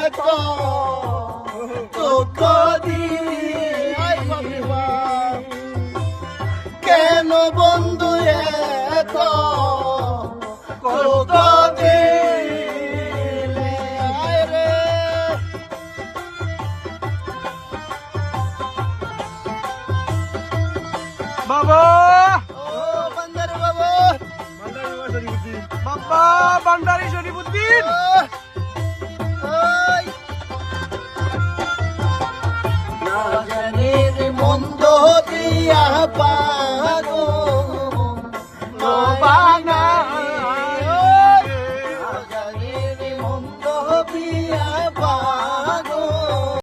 এত দুঃখ দিলি কেন বন্ধু এত দুঃখ দিলি রে বাবা বান্দারি বাবা বাবা ভান্ডারি শরীফুদ্দিন না জানি মন্দ দিয়া পা